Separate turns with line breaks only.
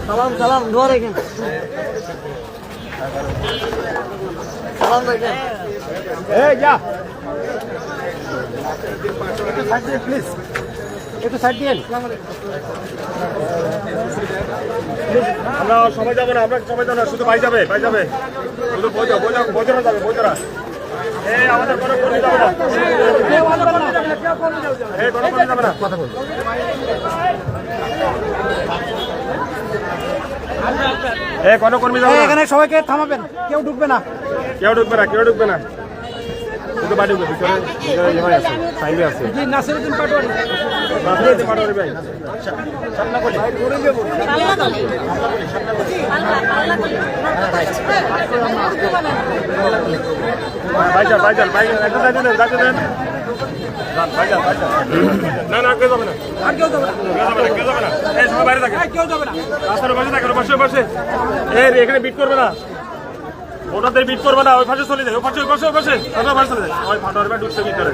সালাম সালাম দোয়া রেখেন সালাম রেখেন
এই যা প্লিজ একটু সাইড দিন। আমরা সবাই যাবো না, আমরা সবাই যাবো না, শুধু ভাই যাবে, ভাই যাবে, শুধু বৈধরা যাবে, বৈধরা। এই আমাদের কোনো কর্মী যাবে না, এই কোনো কর্মী যাবে না। কথা বল। এই কোনো কর্মী যাবে না,
এখানে সবাইকে থামাবেন, কেউ ঢুকবে না,
কেউ ঢুকবে না, কেউ ঢুকবে না, শুধু বাড়ি ঢুকবে, ভিতরে ভাই আছে, সাইডে আছে।
নাসিরউদ্দিন পাটোয়ারি
নাসিরউদ্দিন পাটোয়ারি ভাই সামনে বলি ভাইজান ভাইজান ভাইজান একটা দাঁড়িয়ে দেন, দাঁড়িয়ে দেন। না না কেউ যাবে না,
আর কেউ যাবে না,
কেউ যাবে না, এই সবাই বাইরে থাকে,
কেউ যাবে না,
রাস্তার পাশে থাকে, বসে বসে। এই এখানে বিট করবে না, ওটাতে বিট করবে না, ওই পাশে চলে যায়, ওই পাশে ওই পাশে ওই পাশে চলে যায়, ওই ফাটার ঢুকছে ভিতরে।